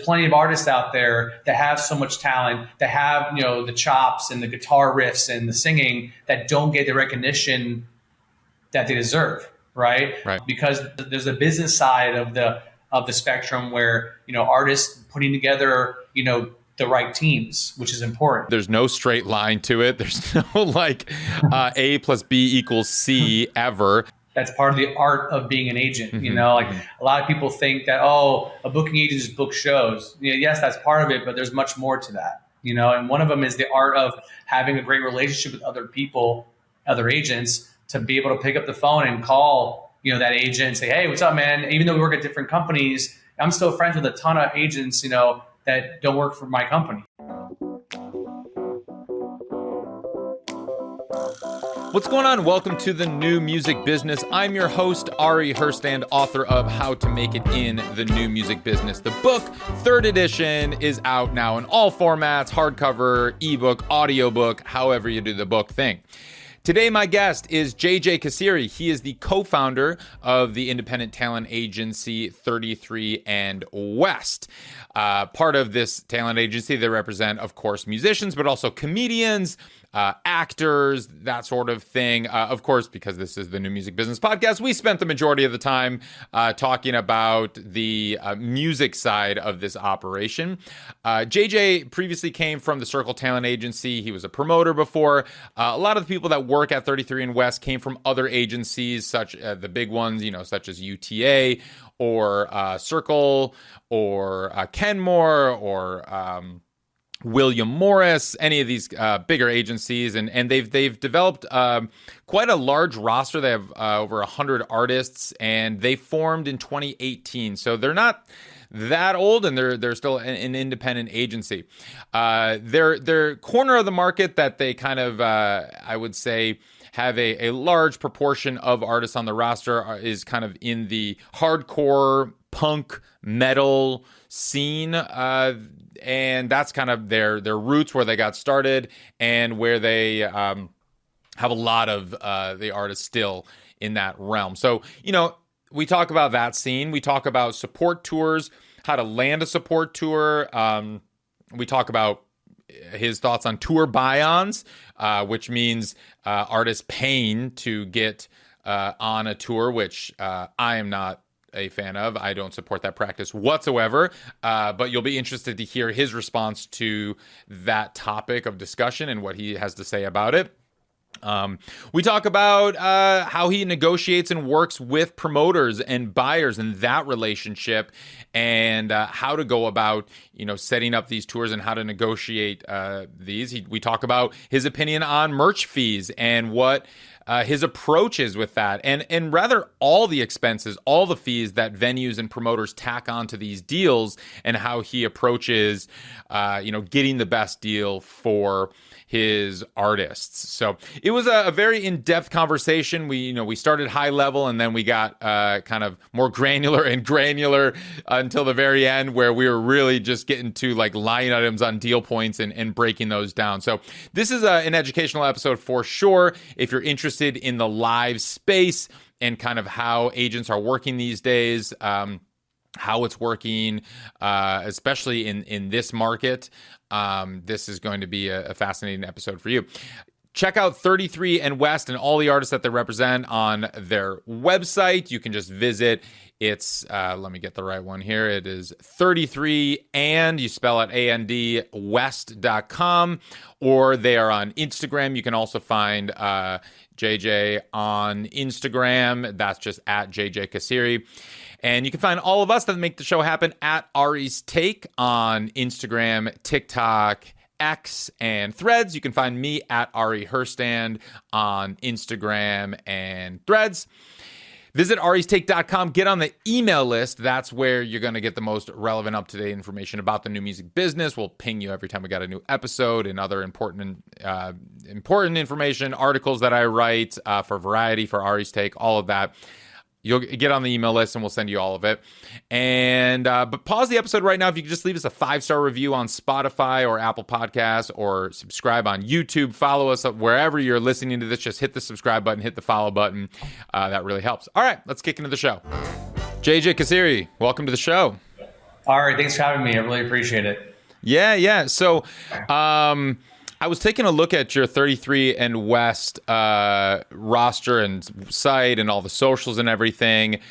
plenty of artists out there that have so much talent, that have, the chops and the guitar riffs and the singing that don't get the recognition that they deserve, right? Because there's a business side of the spectrum where, artists putting together, the right teams, which is important. There's no straight line to it. There's no A plus B equals C ever. That's part of the art of being an agent. A lot of people think that, a booking agent just book shows. Yes, that's part of it, but there's much more to that. And one of them is the art of having a great relationship with other people, other agents, to be able to pick up the phone and call, that agent and say, hey, what's up, man? Even though we work at different companies, I'm still friends with a ton of agents, that don't work for my company. What's going on? Welcome to the New Music Business. I'm your host, Ari Herstand, author of How to Make It in the New Music Business. The book, 3rd edition, is out now in all formats, hardcover, ebook, audiobook, however you do the book thing. Today, my guest is Cassiere. He is the co-founder of the independent talent agency 33 and West. Part of this talent agency, they represent, of course, musicians, but also comedians, actors, that sort of thing. Of course, because this is the New Music Business Podcast, we spent the majority of the time talking about the music side of this operation. JJ previously came from the Circle Talent Agency. He was a promoter before. A lot of the people that work at 33 and West came from other agencies, such the big ones, such as UTA or Circle or Kenmore or William Morris, any of these bigger agencies, and they've developed quite a large roster. They have over 100 artists, and they formed in 2018. So they're not that old, and they're still an independent agency. Their corner of the market that they kind of, I would say, have a large proportion of artists on the roster is kind of in the hardcore punk metal scene, and that's kind of their roots, where they got started, and where they have a lot of the artists still in that realm. So, we talk about that scene. We talk about support tours, how to land a support tour. We talk about his thoughts on tour buy-ons, which means artists paying to get on a tour, which I am not a fan of. I don't support that practice whatsoever, but you'll be interested to hear his response to that topic of discussion and what he has to say about it. We talk about how he negotiates and works with promoters and buyers and that relationship, and how to go about, setting up these tours and how to negotiate these. We talk about his opinion on merch fees and what his approach is with that, and rather all the expenses, all the fees that venues and promoters tack onto these deals, and how he approaches, getting the best deal for his artists. So it was a very in-depth conversation. We started high level, and then we got kind of more granular until the very end, where we were really just getting to like line items on deal points and breaking those down. So this is an educational episode for sure. If you're interested in the live space and kind of how agents are working these days, how it's working, especially in this market, this is going to be a fascinating episode for you. Check out 33 and West and all the artists that they represent on their website. You can just visit. It's, let me get the right one here. It is 33 and, you spell it A-N-D, west.com, or they are on Instagram. You can also find JJ on Instagram. That's just at JJ Cassiere. And you can find all of us that make the show happen at Ari's Take on Instagram, TikTok, X, and Threads. You can find me at Ari Herstand on Instagram and Threads. Visit aristake.com. Get on the email list. That's where you're going to get the most relevant, up-to-date information about the new music business. We'll ping you every time we got a new episode and other important information, articles that I write for Variety, for Ari's Take, all of that. You'll get on the email list, and we'll send you all of it. And but pause the episode right now. If you could just leave us a 5-star review on Spotify or Apple Podcasts, or subscribe on YouTube. Follow us wherever you're listening to this. Just hit the subscribe button, hit the follow button. That really helps. All right, let's kick into the show. JJ Cassiere, welcome to the show. All right. Thanks for having me. I really appreciate it. Yeah, yeah. So, I was taking a look at your 33 and West roster and site and all the socials and everything.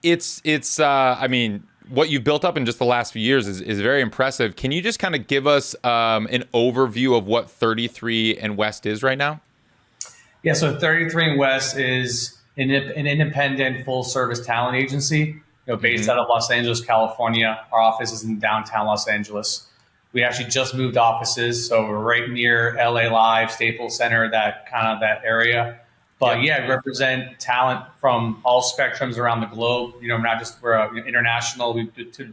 It's I mean, what you've built up in just the last few years is very impressive. Can you just kind of give us an overview of what 33 and West is right now? Yeah. So 33 and West is an independent full service talent agency, based out of Los Angeles, California. Our office is in downtown Los Angeles. We actually just moved offices, so we're right near LA Live, Staples Center, that area. But yeah, we represent talent from all spectrums around the globe. We're international. We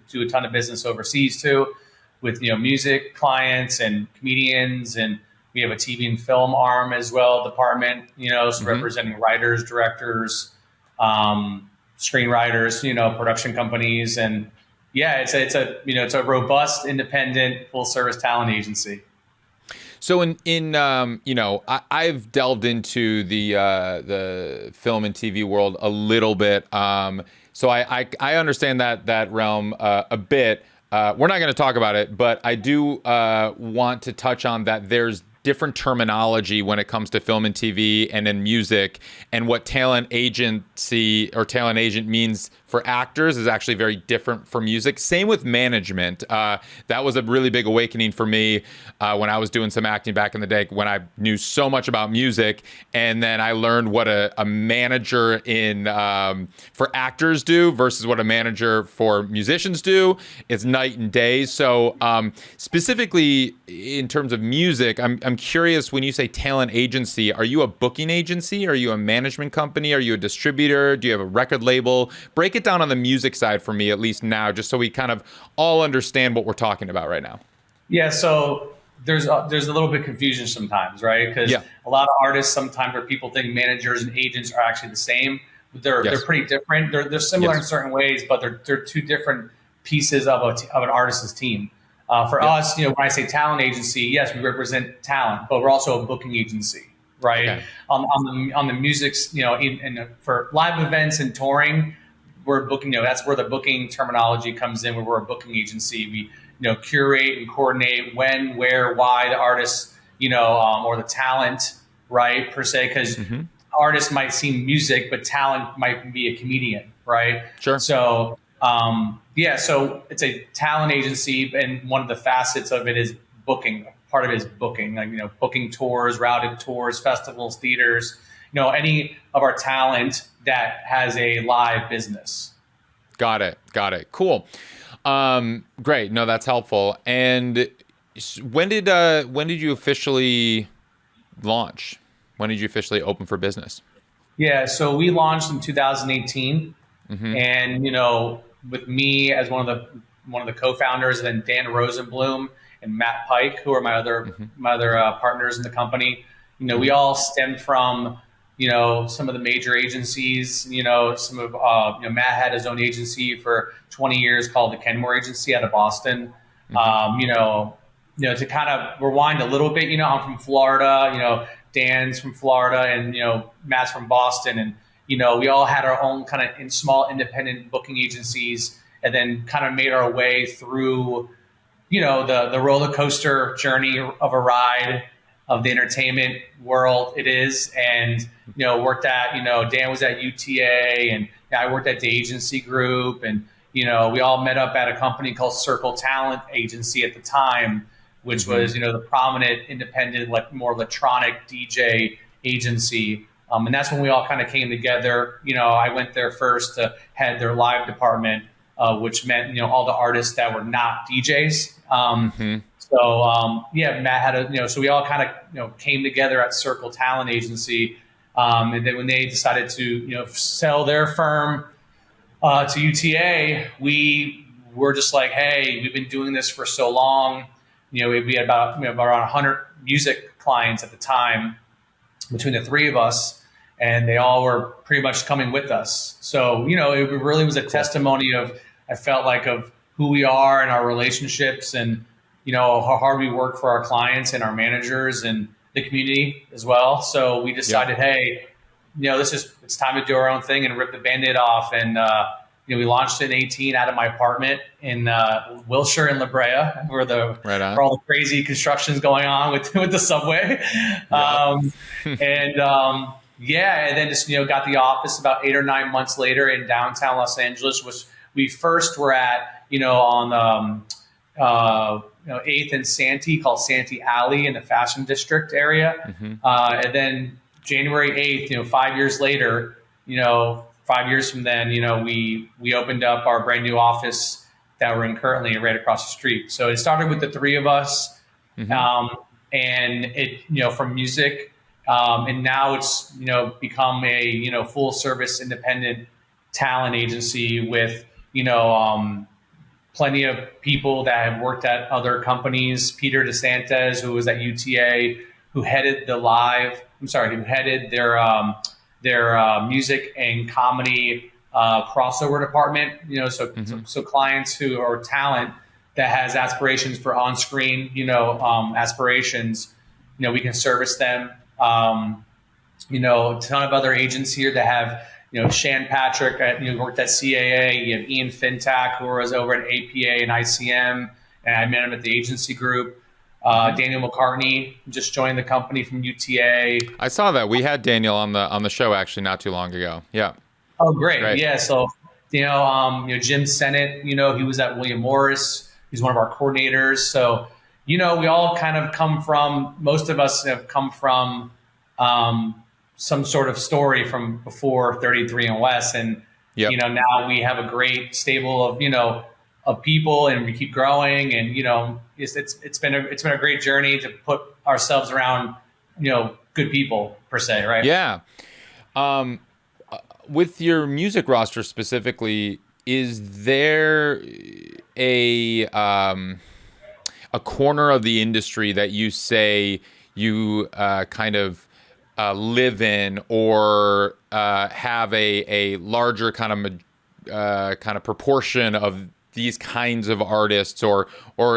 do a ton of business overseas too, with music clients and comedians, and we have a TV and film arm as well department. So representing writers, directors, screenwriters, production companies, and yeah, it's a robust, independent, full service talent agency. So I've delved into the film and TV world a little bit. So I understand that realm a bit. We're not going to talk about it, but I do want to touch on that. There's different terminology when it comes to film and TV and in music, and what talent agency or talent agent means for actors is actually very different for music. Same with management. That was a really big awakening for me when I was doing some acting back in the day, when I knew so much about music, and then I learned what a manager for actors do versus what a manager for musicians do. It's night and day. So specifically in terms of music, I'm curious, when you say talent agency, are you a booking agency? Are you a management company? Are you a distributor? Do you have a record label? Break it down on the music side for me, at least now, just so we kind of all understand what we're talking about right now. Yeah, so there's a little bit of confusion sometimes, right? Because a lot of artists sometimes, where people think managers and agents are actually the same, they're pretty different. They're similar in certain ways, but they're two different pieces of an artist's team. For us, when I say talent agency, yes, we represent talent, but we're also a booking agency, right? Okay. On the music, and for live events and touring, we're booking. That's where the booking terminology comes in. Where we're a booking agency, we curate and coordinate when, where, why the artist, or the talent, right, per se, because artists might sing music, but talent might be a comedian, right? Sure. So. So it's a talent agency, and one of the facets of it is booking. Part of it is booking, booking tours, routed tours, festivals, theaters, any of our talent that has a live business. Got it. Cool. Great. No, that's helpful. And when did you officially launch? When did you officially open for business? Yeah. So we launched in 2018, and, with me as one of the co-founders, and then Dan Rosenblum and Matt Pike, who are my other partners in the company. We all stemmed from some of the major agencies. Some of Matt had his own agency for 20 years called the Kenmore Agency out of Boston. To kind of rewind a little bit, I'm from Florida. Dan's from Florida, and Matt's from Boston, and we all had our own kind of small independent booking agencies, and then kind of made our way through, the roller coaster journey of a ride of the entertainment world it is. And, worked at, Dan was at UTA, and I worked at the agency group, and, we all met up at a company called Circle Talent Agency at the time, which was, the prominent independent, more electronic DJ agency. And that's when we all kind of came together. I went there first to head their live department, which meant, all the artists that were not DJs. Matt had so we all kind of, came together at Circle Talent Agency. And then when they decided to, sell their firm to UTA, we were just like, hey, we've been doing this for so long. We had about around 100 music clients at the time between the three of us, and they all were pretty much coming with us. So, it really was a testimony of who we are and our relationships, and, how hard we work for our clients and our managers and the community as well. So we decided, hey, it's time to do our own thing and rip the Band-Aid off and, we launched in 18 out of my apartment in Wilshire and La Brea, where where all the crazy construction's going on with the subway. And then just got the office about 8 or 9 months later in downtown Los Angeles, which we first were at on 8th and Santee, called Santee Alley in the Fashion District area. And then January 8th, 5 years later, 5 years from then, we opened up our brand new office that we're in currently right across the street. So it started with the three of us, and it, from music, and now it's, become a, full service independent talent agency with, plenty of people that have worked at other companies. Peter DeSantis, who was at UTA, who headed their music and comedy crossover department. So clients who are talent that has aspirations for on-screen, aspirations, we can service them. A ton of other agents here that have, Shan Patrick worked at CAA. You have Ian Fintac, who was over at APA and ICM, and I met him at the agency group. Daniel McCartney just joined the company from UTA. I saw that. We had Daniel on the show actually not too long ago. Yeah. Oh, great. Yeah. So, Jim Sennett, he was at William Morris. He's one of our coordinators. So, we all kind of most of us have come from some sort of story from before 33 and West. And, now we have a great stable of people, and we keep growing, and it's been a great journey to put ourselves around good people per se, right? Yeah. With your music roster specifically, is there a corner of the industry that you say you kind of live in, or have a larger kind of proportion of these kinds of artists, or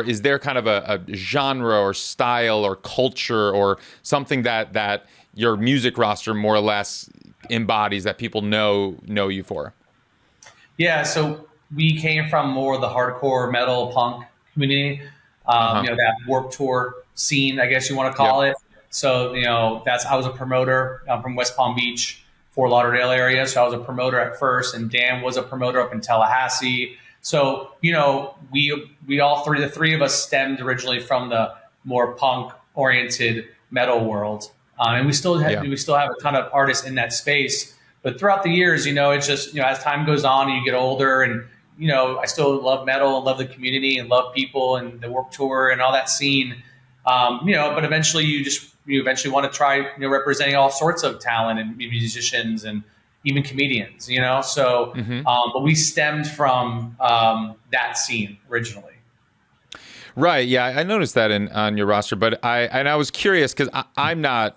is there kind of a genre or style or culture or something that your music roster more or less embodies, that people know you for? Yeah, so we came from more of the hardcore metal punk community, that Warped Tour scene, I guess you want to call it. So I was a promoter from West Palm Beach, Fort Lauderdale area. So I was a promoter at first, and Dan was a promoter up in Tallahassee. So, we all the three of us stemmed originally from the more punk oriented metal world. And we still have a ton of artists in that space, but throughout the years, it's just, as time goes on and you get older, and, I still love metal and love the community and love people and the Warped Tour and all that scene. But eventually you eventually want to try, representing all sorts of talent and musicians and even comedians, so, but we stemmed from that scene originally. Right. Yeah, I noticed that on your roster, but I was curious because I'm not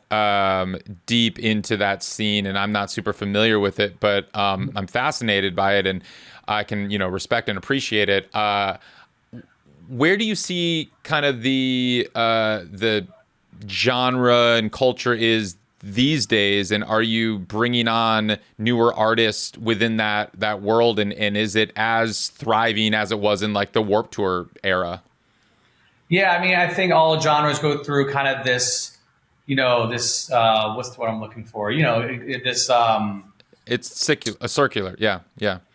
deep into that scene, and I'm not super familiar with it, but I'm fascinated by it, and I can respect and appreciate it. Where do you see kind of the genre and culture is these days, and are you bringing on newer artists within that world, and is it as thriving as it was in like the Warped Tour era? Yeah, I mean, I think all genres go through kind of this, what's what I'm looking for, this. It's circular. Yeah.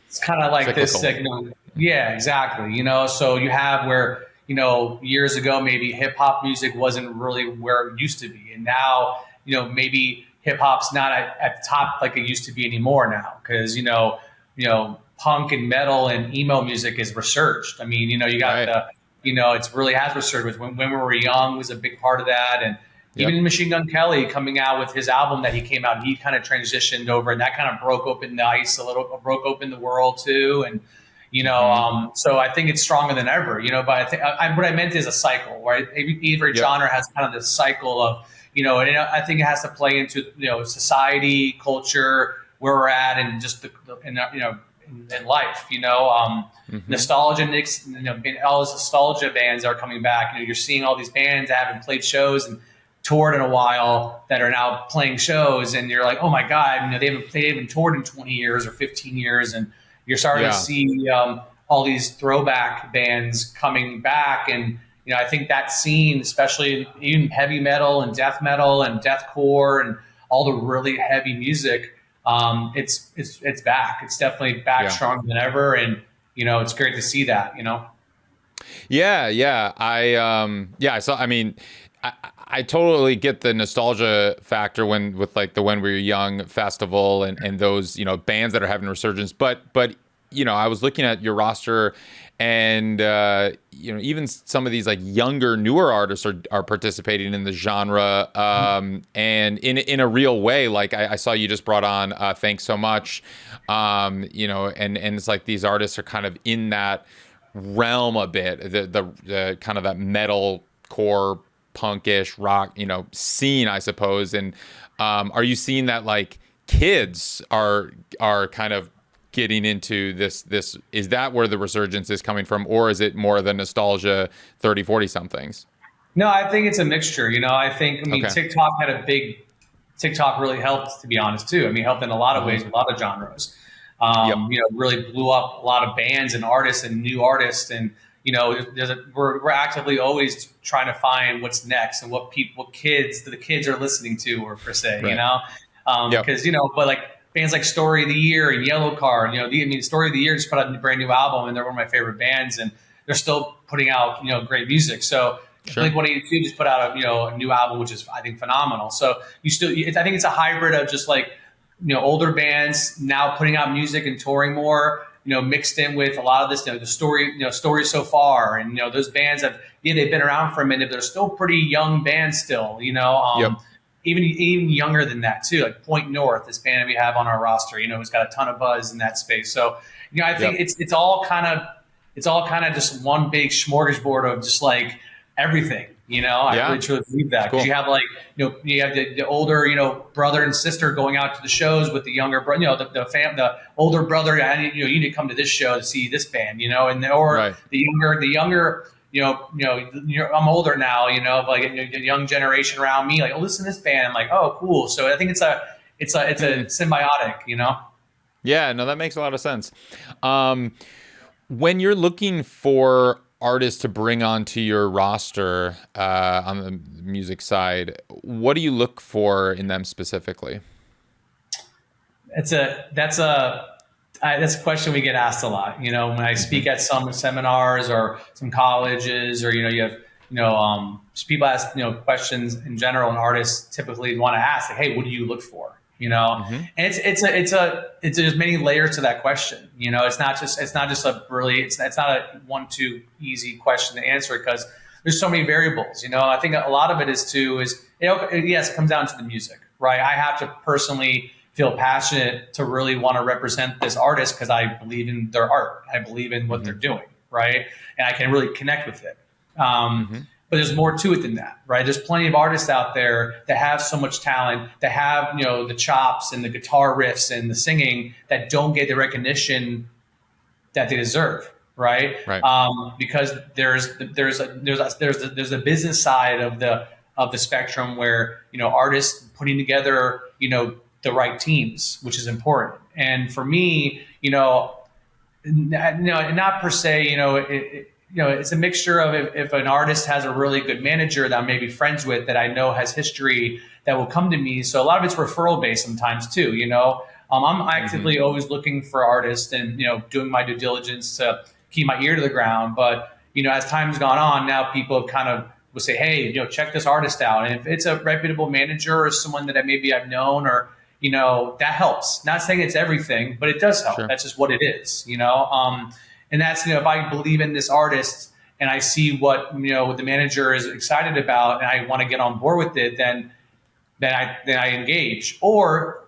It's kind of like cyclical. This, yeah, exactly. So you have where, years ago, maybe hip hop music wasn't really where it used to be. And now, maybe hip hop's not at the top like it used to be anymore now. Cause, punk and metal and emo music is resurged. I mean, you got it's really has resurged. When we were young was a big part of that. And even Machine Gun Kelly coming out with his album that he came out, he kind of transitioned over, and that kind of broke open the ice a little, broke open the world too. And, so I think it's stronger than ever, but I think what I meant is a cycle, right? Every genre has kind of this cycle of, and I think it has to play into, society, culture, where we're at, and just in life, nostalgia, all those nostalgia bands are coming back. You're seeing all these bands that haven't played shows and toured in a while that are now playing shows, and you're like, oh my God, they haven't toured in 20 years or 15 years. And, You're starting to see all these throwback bands coming back. And, I think that scene, especially even heavy metal and death deathcore and all the really heavy music, it's back. It's definitely back stronger than ever. And, it's great to see that, Yeah. I saw, I totally get the nostalgia factor with like the When We Were Young festival and those, bands that are having resurgence. But, I was looking at your roster and, even some of these like younger, newer artists are participating in the genre, and in a real way. Like I saw you just brought on, Thanks So Much, and it's like these artists are kind of in that realm a bit, the kind of that metal core punkish rock, scene, I suppose. And are you seeing that like kids are kind of getting into this, is that where the resurgence is coming from, or is it more the nostalgia 30-40 somethings? No, I think it's a mixture. TikTok really helped, to be honest, too. Helped in a lot of ways with a lot of genres. Really blew up a lot of bands and artists and new artists. And, we're actively always trying to find what's next and what the kids are listening to, or per se, because, but like bands like Story of the Year and Yellow Card, Story of the Year just put out a brand new album, and they're one of my favorite bands, and they're still putting out, great music. So Blink-182 just put out a new album, which is, I think, phenomenal. So I think it's a hybrid of just like, older bands now putting out music and touring more, mixed in with a lot of this, the story so far. And, those bands they've been around for a minute, but they're still pretty young bands still, even younger than that too. Like Point North, this band we have on our roster, who's got a ton of buzz in that space. So, I think it's all kind of just one big smorgasbord of just like everything. I really truly believe that, because you have like, you have the older, brother and sister going out to the shows with the younger brother, the older brother, you need to come to this show to see this band, the younger, I'm older now, like the young generation around me, like, oh, listen to this band. I'm like, oh, cool. So I think it's a symbiotic, Yeah, no, that makes a lot of sense. When you're looking for artists to bring onto your roster, on the music side, what do you look for in them specifically? That's a question we get asked a lot. When I speak at some seminars or some colleges, or you have just people ask questions in general, and artists typically want to ask, like, hey, what do you look for? And it's there's many layers to that question. It's not just a really, it's not a 1-2 easy question to answer, because there's so many variables. I think a lot of it is yes, it comes down to the music, right? I have to personally feel passionate to really want to represent this artist, because I believe in their art. I believe in what they're doing, right? And I can really connect with it. But there's more to it than that, right? There's plenty of artists out there that have so much talent, that have, the chops and the guitar riffs and the singing, that don't get the recognition that they deserve, right? Because there's a business side of the spectrum where, artists putting together, the right teams, which is important. And for me, not per se, it's a mixture of if an artist has a really good manager that I'm maybe friends with, that I know has history, that will come to me. So a lot of it's referral based sometimes too. I'm actively always looking for artists and, doing my due diligence to keep my ear to the ground. But, as time's gone on, now people have kind of will say, hey, check this artist out. And if it's a reputable manager or someone that maybe I've known, or, that helps. Not saying it's everything, but it does help. Sure. That's just what it is, and that's, if I believe in this artist and I see what the manager is excited about, and I want to get on board with it, then I engage. Or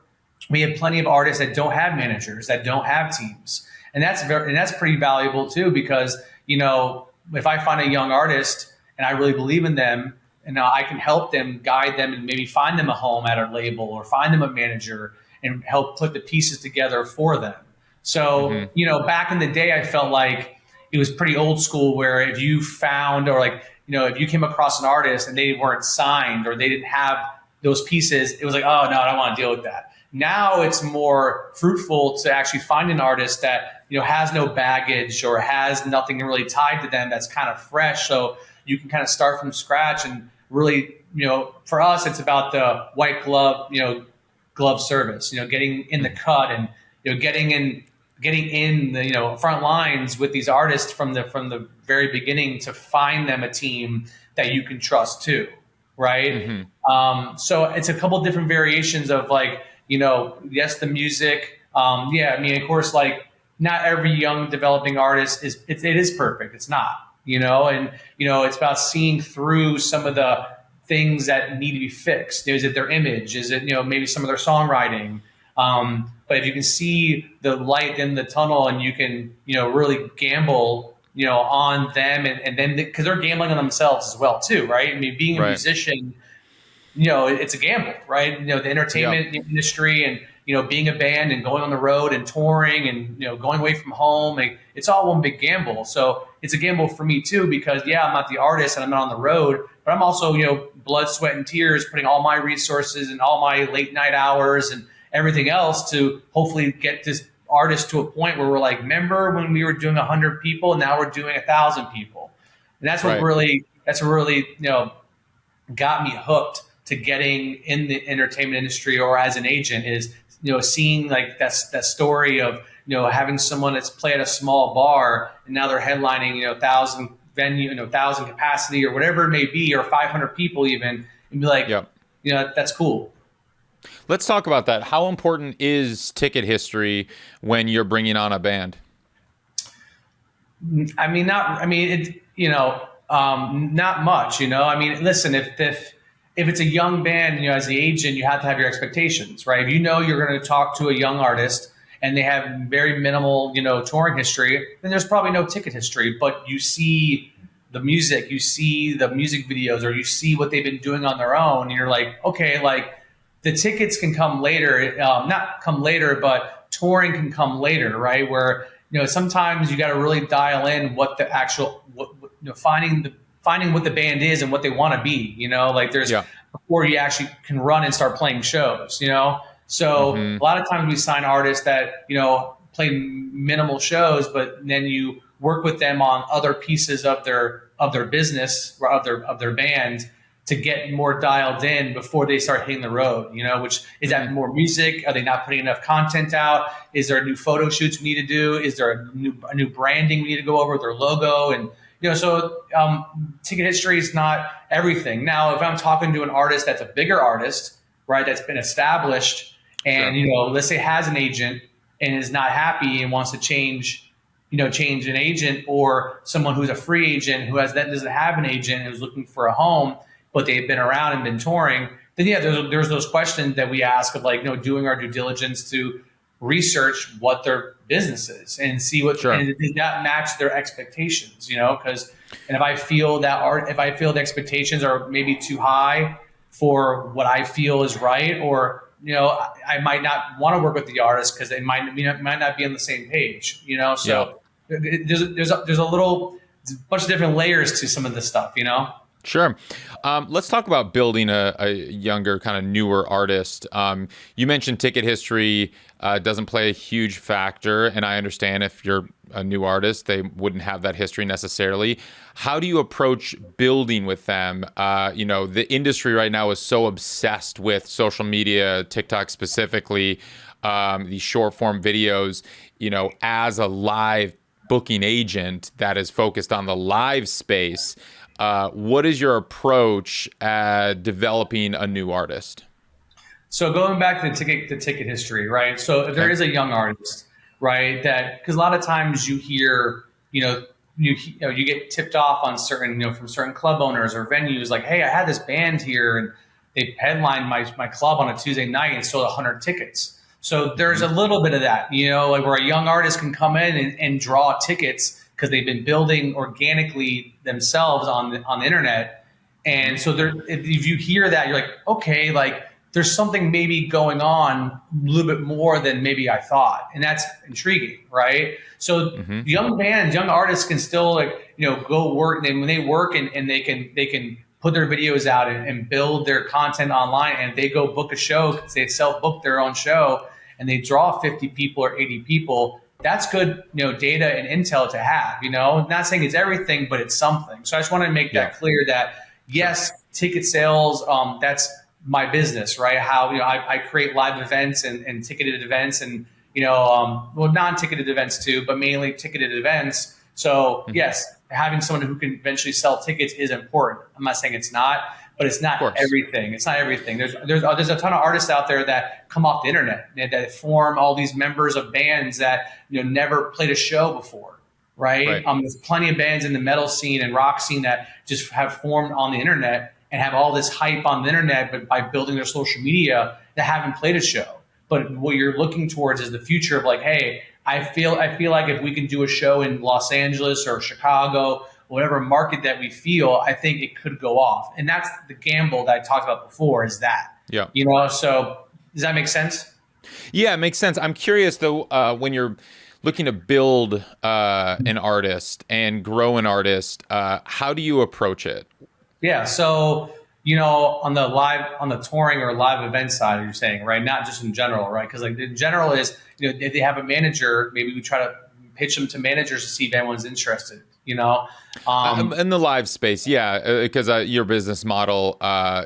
we have plenty of artists that don't have managers, that don't have teams, and that's pretty valuable too, because if I find a young artist and I really believe in them, and I can help them, guide them, and maybe find them a home at a label, or find them a manager, and help put the pieces together for them. So, back in the day, I felt like it was pretty old school, where if you found, or like, if you came across an artist and they weren't signed, or they didn't have those pieces, it was like, oh no, I don't want to deal with that. Now it's more fruitful to actually find an artist that has no baggage or has nothing really tied to them, that's kind of fresh. So you can kind of start from scratch and really, for us, it's about the white glove service, getting in the cut and, getting in the, front lines with these artists from the very beginning to find them a team that you can trust too. Right. So it's a couple different variations of like, yes, the music. Of course, like not every young developing artist it is perfect. It's not, and, it's about seeing through some of the things that need to be fixed. Is it their image? Is it, maybe some of their songwriting? But if you can see the light in the tunnel and you can, really gamble, on them and then because they're gambling on themselves as well too, right? I mean, being a musician, it's a gamble, right? The entertainment industry and, being a band and going on the road and touring and, going away from home, it's all one big gamble. So it's a gamble for me too, because I'm not the artist and I'm not on the road, but I'm also, blood, sweat and tears, putting all my resources and all my late night hours and everything else to hopefully get this artist to a point where we're like, remember when we were doing 100 people, now we're doing 1,000 people. And that's what really, got me hooked to getting in the entertainment industry or as an agent is, seeing like that story of, having someone that's play at a small bar and now they're headlining, 1,000 venue, 1,000 capacity or whatever it may be, or 500 people even, and be like, that's cool. Let's talk about that. How important is ticket history when you're bringing on a band? Not much, listen, if it's a young band, as the agent, you have to have your expectations, right? If you're going to talk to a young artist and they have very minimal, touring history, then there's probably no ticket history, but you see the music, you see the music videos, or you see what they've been doing on their own. And you're like, okay, like the tickets can come later, not come later, but touring can come later, right? Where, sometimes you got to really dial in what the actual, finding what the band is and what they want to be, like there's before you actually can run and start playing shows, So a lot of times we sign artists that, play minimal shows, but then you work with them on other pieces of their business or of their band to get more dialed in before they start hitting the road, which is that more music? Are they not putting enough content out? Is there new photo shoots we need to do? Is there a new branding we need to go over with their logo? And, so ticket history is not everything. Now, if I'm talking to an artist that's a bigger artist, right, that's been established and, let's say has an agent and is not happy and wants to change an agent, or someone who's a free agent who doesn't have an agent and is looking for a home, but they've been around and been touring, then there's those questions that we ask of like, doing our due diligence to research what their business is and see what, and does that match their expectations, because, and if I feel the expectations are maybe too high for what I feel is right, or, I might not want to work with the artist because they might not be on the same page, so there's a bunch of different layers to some of this stuff, Sure. Let's talk about building a younger, kind of newer artist. You mentioned ticket history doesn't play a huge factor, and I understand if you're a new artist, they wouldn't have that history necessarily. How do you approach building with them? The industry right now is so obsessed with social media, TikTok specifically, these short form videos, as a live booking agent that is focused on the live space. What is your approach at developing a new artist? So going back to the ticket history, right? So if there is a young artist, right, that because a lot of times you hear, you get tipped off on certain, from certain club owners or venues, like, hey, I had this band here and they headlined my club on a Tuesday night and sold 100 tickets. So there's a little bit of that, like where a young artist can come in and draw tickets because they've been building organically themselves on the internet. And so if you hear that, you're like, okay, like there's something maybe going on a little bit more than maybe I thought. And that's intriguing, right? So young bands, young artists can still go work. And when they work and they can put their videos out and build their content online, and they go book a show because they self-book their own show and they draw 50 people or 80 people, that's good, data and intel to have, not saying it's everything, but it's something. So I just want to make that clear that yes, ticket sales, that's my business, right? How, I create live events and ticketed events and, non-ticketed events too, but mainly ticketed events. So yes, having someone who can eventually sell tickets is important. I'm not saying it's not, but it's not everything. It's not everything. There's a ton of artists out there that come off the internet that form all these members of bands that never played a show before, right? There's plenty of bands in the metal scene and rock scene that just have formed on the internet and have all this hype on the internet, but by building their social media, that haven't played a show. But what you're looking towards is the future of like, hey, I feel like if we can do a show in Los Angeles or Chicago, whatever market that we feel, I think it could go off. And that's the gamble that I talked about before, is that. Yeah. So does that make sense? Yeah, it makes sense. I'm curious though, when you're looking to build an artist and grow an artist, how do you approach it? Yeah. So, on the touring or live event side, you're saying, right? Not just in general, right? Because like in general is, if they have a manager, maybe we try to pitch them to managers to see if anyone's interested. In the live space, because your business model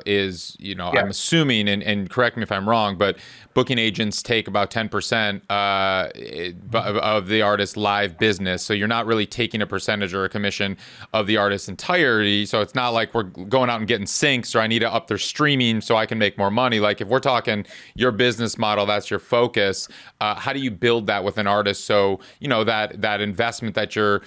is, I'm assuming, and correct me if I'm wrong, but booking agents take about 10% of the artist's live business. So you're not really taking a percentage or a commission of the artist's entirety. So it's not like we're going out and getting syncs, or I need to up their streaming so I can make more money. Like if we're talking your business model, that's your focus. How do you build that with an artist? So, that investment that you're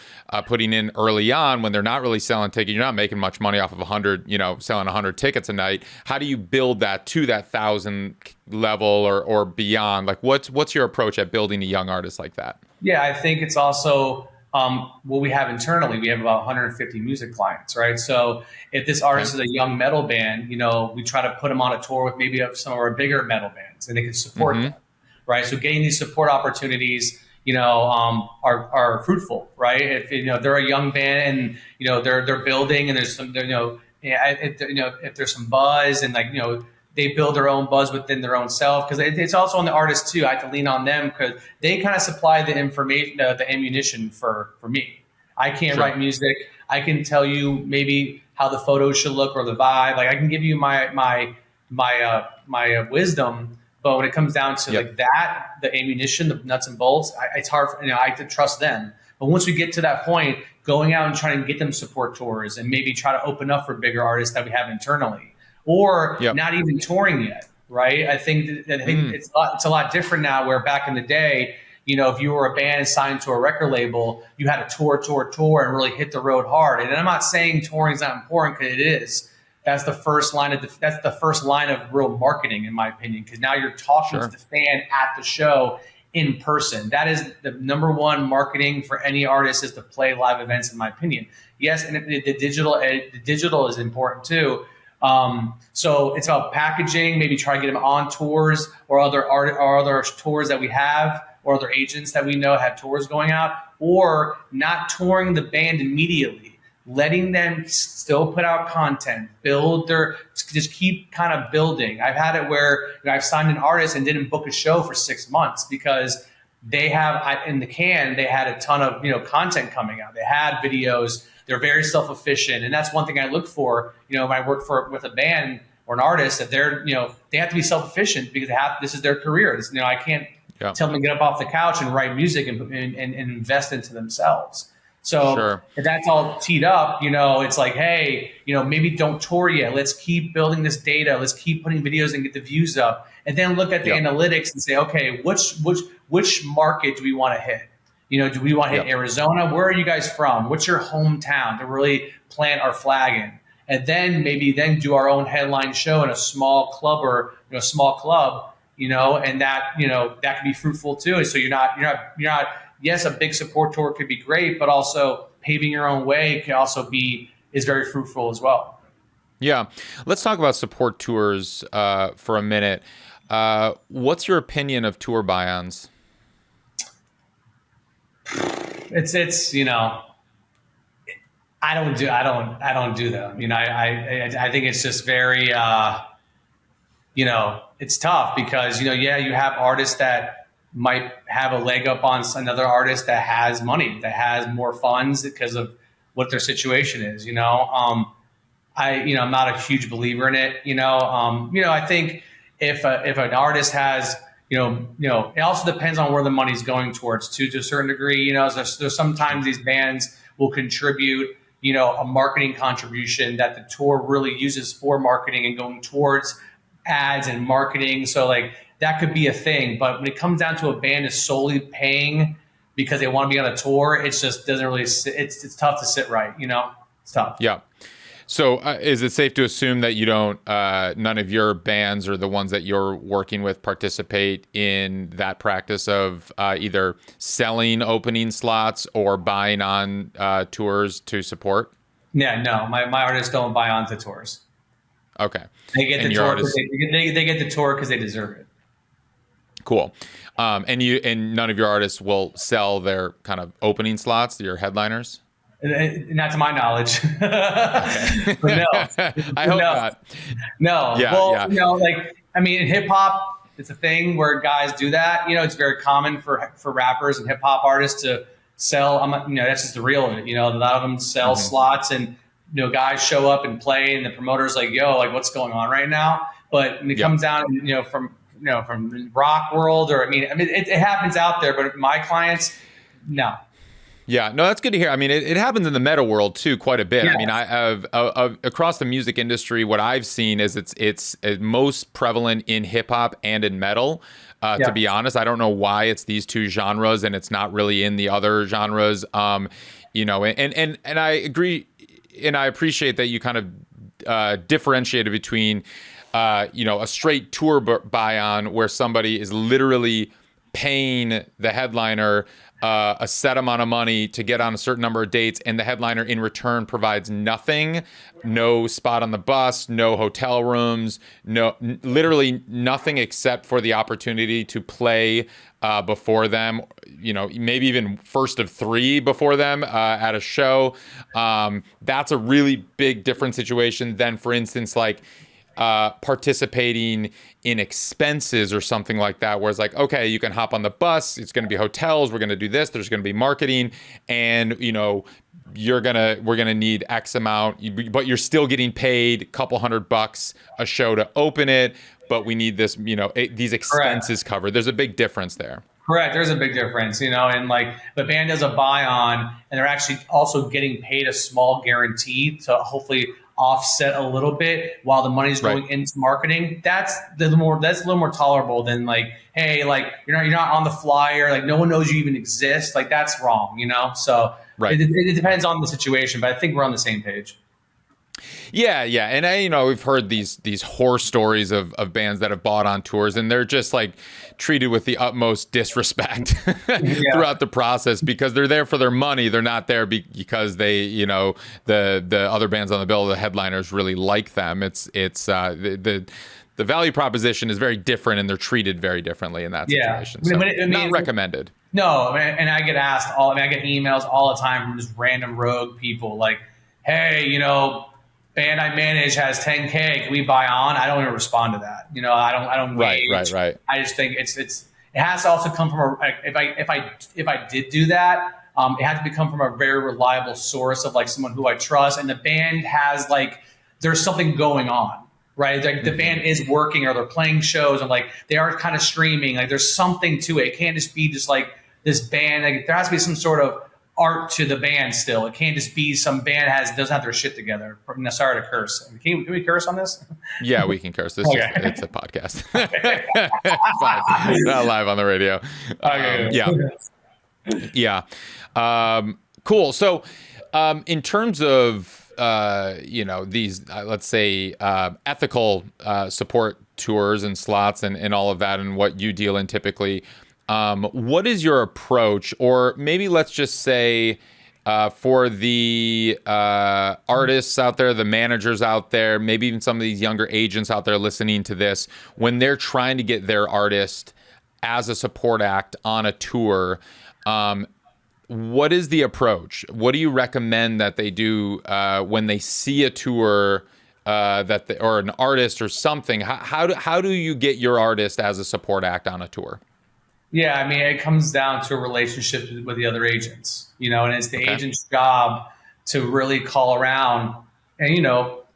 putting in early on when they're not really selling tickets, you're not making much money off of 100, selling 100 tickets a night. How do you build that to that 1,000 level or beyond? Like what's your approach at building a young artist like that? Yeah, I think it's also what we have internally. We have about 150 music clients, right? So if this artist is a young metal band, we try to put them on a tour with maybe some of our bigger metal bands, and they can support them, right? So getting these support opportunities, are fruitful, right? If they're a young band and they're building, and there's some if there's some buzz and they build their own buzz within their own self, because it's also on the artist too. I have to lean on them because they kind of supply the information, the ammunition for me. I can't write music. I can tell you maybe how the photos should look or the vibe. Like I can give you my wisdom, but when it comes down to like that, the ammunition, the nuts and bolts, it's hard. I have to trust them. But once we get to that point, going out and trying to get them support tours and maybe try to open up for bigger artists that we have internally. Or not even touring yet, right? I think it's a lot different now. Where back in the day, if you were a band signed to a record label, you had to tour, and really hit the road hard. And I'm not saying touring is not important, because it is. That's the first line of real marketing, in my opinion, because now you're talking to the fan at the show in person. That is the number one marketing for any artist, is to play live events, in my opinion. Yes, and the digital is important too. So it's about packaging, maybe try to get them on tours or other tours that we have, or other agents that we know have tours going out, or not touring the band immediately, letting them still put out content, just keep kind of building. I've had it where I've signed an artist and didn't book a show for 6 months because they had a ton of, content coming out. They had videos. They're very self-efficient, and that's one thing I look for. When I work with a band or an artist, that they have to be self-efficient, because this is their career. I can't tell them to get up off the couch and write music and invest into themselves. So if that's all teed up, it's like, hey, maybe don't tour yet. Let's keep building this data. Let's keep putting videos and get the views up, and then look at the analytics and say, okay, which market do we want to hit? Do we want to hit Arizona? Where are you guys from? What's your hometown to really plant our flag in? And then maybe do our own headline show in a small club and that, that can be fruitful too. So you're not, yes, a big support tour could be great, but also paving your own way is very fruitful as well. Yeah. Let's talk about support tours for a minute. What's your opinion of tour buy-ons? It's I don't do them. I think it's just very it's tough, because you have artists that might have a leg up on another artist that has money, that has more funds because of what their situation is. I'm not a huge believer in it. I think if an artist has, it also depends on where the money's going towards too, to a certain degree. There's sometimes these bands will contribute, a marketing contribution that the tour really uses for marketing and going towards ads and marketing. So like that could be a thing. But when it comes down to a band is solely paying because they want to be on a tour, it just doesn't really sit. It's tough to sit right. It's tough. Yeah. So is it safe to assume that you don't, none of your bands or the ones that you're working with participate in that practice of either selling opening slots or buying on tours to support? Yeah, no, my artists don't buy onto tours. Okay. They get the tour. They get the tour because they deserve it. Cool. And none of your artists will sell their kind of opening slots, your headliners? Not to my knowledge. But no. I hope not. No. Yeah, well, in hip hop, it's a thing where guys do that. It's very common for rappers and hip hop artists to sell. That's just the real of it. A lot of them sell slots, and guys show up and play, and the promoter's like, "Yo, like, what's going on right now?" But when it comes down, from the rock world, or it happens out there. But my clients, no. Yeah, no, that's good to hear. It happens in the metal world too, quite a bit. Yeah. I have across the music industry, what I've seen is it's most prevalent in hip hop and in metal. To be honest, I don't know why it's these two genres and it's not really in the other genres. And I agree, and I appreciate that you kind of differentiated between a straight tour buy-on where somebody is literally paying the headliner a set amount of money to get on a certain number of dates, and the headliner in return provides nothing, no spot on the bus, no hotel rooms, literally nothing except for the opportunity to play before them, maybe even first of three before them at a show. That's a really big different situation than, for instance, like participating in expenses or something like that, where it's like, okay, you can hop on the bus, it's going to be hotels, we're going to do this, there's going to be marketing, and we're going to need X amount, but you're still getting paid a couple $100 a show to open it, but we need this, these expenses covered. There's a big difference there. Correct. There's a big difference, and like the band does a buy on, and they're actually also getting paid a small guarantee to hopefully offset a little bit while the money's going into marketing. That's a little more tolerable than like, hey, like you're not on the flyer, like no one knows you even exist. Like that's wrong, So it depends on the situation, but I think we're on the same page. Yeah, and we've heard these horror stories of bands that have bought on tours, and they're just like treated with the utmost disrespect throughout the process because they're there for their money. They're not there because they, the other bands on the bill, the headliners really like them. The value proposition is very different, and they're treated very differently in that situation. So not recommended. No, and I get asked I get emails all the time from just random rogue people like, hey, band I manage has 10K. Can we buy on? I don't even respond to that. I don't. Right. I just think it has to also come from if I did do that, it had to come from a very reliable source of like someone who I trust, and the band has like there's something going on, right? Like the band is working or they're playing shows and like they are kind of streaming. Like there's something to it. It can't just be just like this band. Like there has to be some sort of art to the band still. It can't just be some band doesn't have their shit together. Sorry to curse. Can we curse on this? Yeah, we can curse. It's a podcast. Fine. Not live on the radio. Yeah. Cool. So in terms of these let's say ethical support tours and slots and all of that, and what you deal in typically, what is your approach, or maybe let's just say for the artists out there, the managers out there, maybe even some of these younger agents out there listening to this, when they're trying to get their artist as a support act on a tour, what is the approach? What do you recommend that they do when they see a tour or an artist or something? How do you get your artist as a support act on a tour? Yeah, I mean, it comes down to a relationship with the other agents, and it's the Okay. agent's job to really call around and,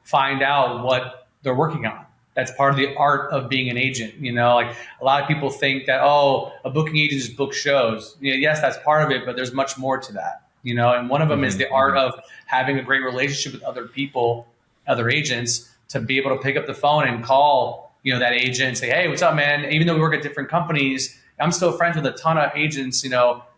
find out what they're working on. That's part of the art of being an agent. Like a lot of people think that, oh, a booking agent just book shows. Yes, that's part of it, but there's much more to that, and one of them is the art of having a great relationship with other people, other agents, to be able to pick up the phone and call, that agent and say, hey, what's up, man? Even though we work at different companies, I'm still friends with a ton of agents,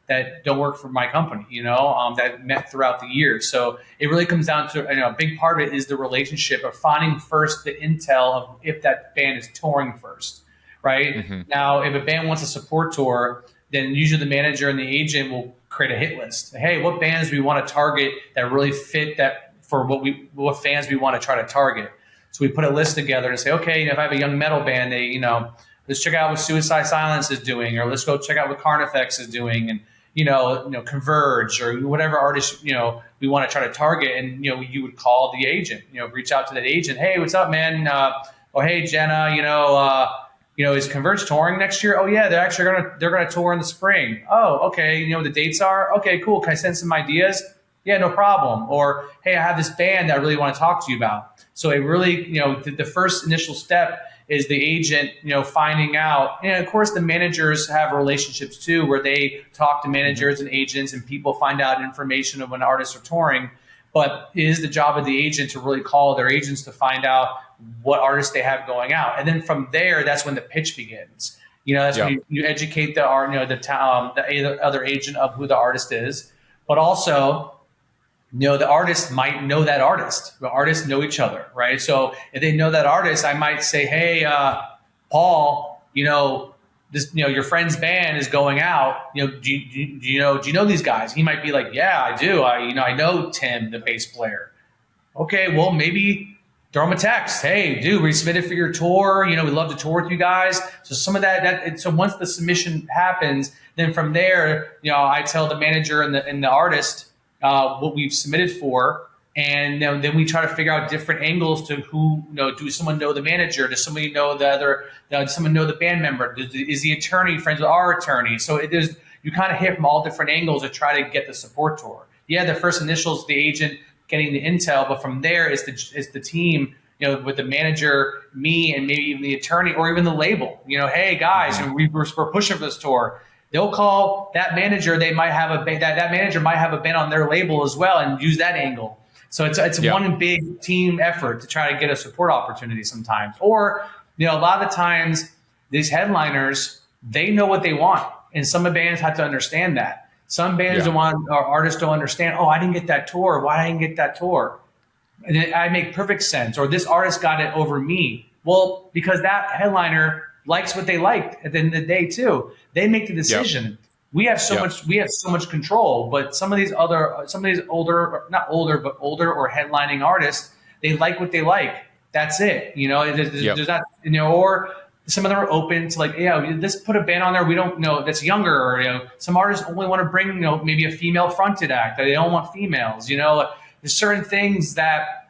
that don't work for my company, that met throughout the years. So it really comes down to, a big part of it is the relationship of finding first the intel of if that band is touring first, right? Now, if a band wants a support tour, then usually the manager and the agent will create a hit list. Hey, what bands do we want to target that really fit that for what fans we want to try to target? So we put a list together and say, okay, if I have a young metal band, they, let's check out what Suicide Silence is doing, or let's go check out what Carnifex is doing, and Converge, or whatever artist we want to try to target. And you would call the agent, reach out to that agent. Hey, what's up, man? Hey, Jenna, is Converge touring next year? Oh yeah, they're gonna tour in the spring. Oh, okay. You know what the dates are? Okay, cool. Can I send some ideas? Yeah, no problem. Or hey, I have this band that I really want to talk to you about. So it really, the first initial step is the agent, finding out. And of course, the managers have relationships too, where they talk to managers and agents, and people find out information of when artists are touring. But it is the job of the agent to really call their agents to find out what artists they have going out. And then from there, that's when the pitch begins. That's when you educate the other agent of who the artist is, but also, the artist might know that artist. The artists know each other, right? So if they know that artist, I might say, hey, Paul, this, your friend's band is going out. Do you know these guys? He might be like, yeah, I do. I know Tim, the bass player. Okay, well, maybe throw him a text. Hey, dude, we submitted for your tour. We'd love to tour with you guys. So some of that. So once the submission happens, then from there, I tell the manager and the artist what we've submitted for, and then we try to figure out different angles to who, does someone know the manager? Does somebody know the other? Does someone know the band member? Is the attorney friends with our attorney? So you kind of hit from all different angles to try to get the support tour. Yeah, the first initials, the agent getting the intel, but from there is the team, with the manager, me, and maybe even the attorney or even the label. Hey guys, we're pushing for this tour. They'll call that manager. They might have that manager might have a band on their label as well, and use that angle. So it's one big team effort to try to get a support opportunity sometimes. Or a lot of the times these headliners, they know what they want, and some bands have to understand that. Some bands don't want, or artists don't understand. Oh, I didn't get that tour. Why didn't I get that tour? And I make perfect sense. Or this artist got it over me. Well, because that headliner likes what they liked at the end of the day too. They make the decision. Yep. We have so much control, but some of these older, not older, but older or headlining artists, they like what they like. That's it. There's not, or some of them are open to like, let's put a band on there. We don't know that's younger, or, some artists only want to bring, maybe a female fronted act. They don't want females, there's certain things that,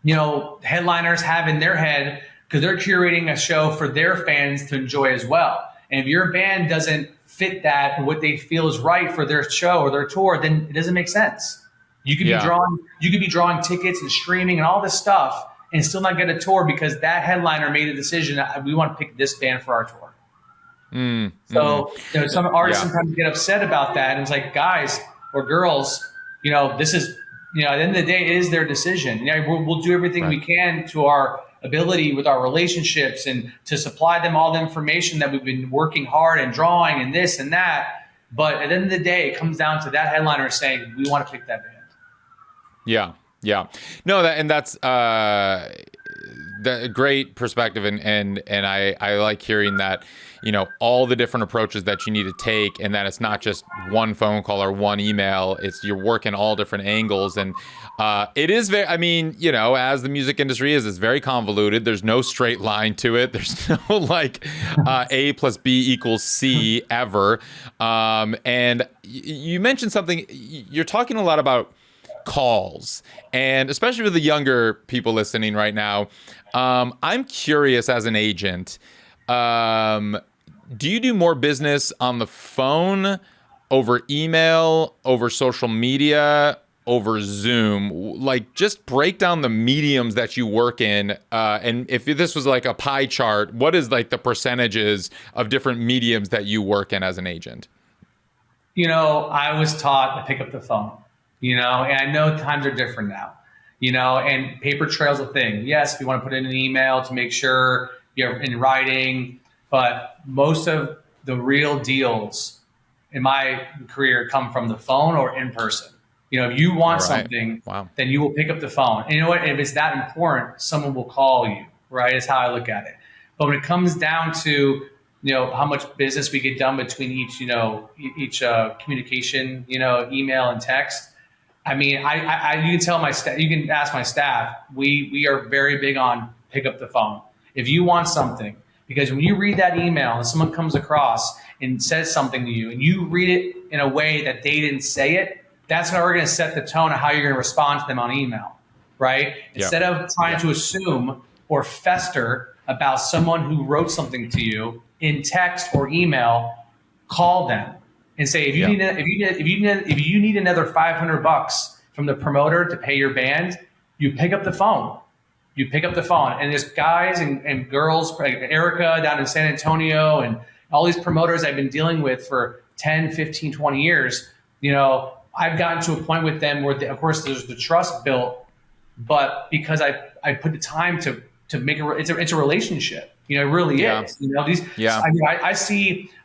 headliners have in their head, because they're curating a show for their fans to enjoy as well. And if your band doesn't fit that and what they feel is right for their show or their tour, then it doesn't make sense. You could be drawing tickets and streaming and all this stuff and still not get a tour because that headliner made a decision that we want to pick this band for our tour. Some artists sometimes get upset about that, and it's like, guys or girls, this is, at the end of the day, it is their decision. We'll do everything we can to our ability with our relationships and to supply them all the information that we've been working hard and drawing and this and that. But at the end of the day, it comes down to that headliner saying, we want to pick that band. Yeah. Yeah. No, that's the great perspective. And I like hearing that, all the different approaches that you need to take, and that it's not just one phone call or one email. It's you're working all different angles. And it is very, as the music industry is, it's very convoluted. There's no straight line to it. There's no A plus B equals C ever. And you mentioned something, you're talking a lot about calls, and especially with the younger people listening right now, I'm curious as an agent, Do you do more business on the phone, over email, over social media, over Zoom? Like, just break down the mediums that you work in. And if this was like a pie chart, what is like the percentages of different mediums that you work in as an agent? I was taught to pick up the phone, and I know times are different now, and paper trail's a thing. Yes, if you want to put in an email to make sure you're in writing, but most of the real deals in my career come from the phone or in person. If you want something, then you will pick up the phone. And you know what? If it's that important, someone will call you, right? Is how I look at it. But when it comes down to, how much business we get done between each communication, email and text. I mean, you can tell my staff, you can ask my staff, we are very big on pick up the phone. If you want something, because when you read that email and someone comes across and says something to you and you read it in a way that they didn't say it, that's how we're going to set the tone of how you're going to respond to them on email, right? Instead of trying to assume or fester about someone who wrote something to you in text or email, call them and say, if you need another $500 from the promoter to pay your band, you pick up the phone. And there's guys and girls, like Erica down in San Antonio and all these promoters I've been dealing with for 10, 15, 20 years. I've gotten to a point with them where, of course, there's the trust built, but because I put the time to make it's a relationship. It really is.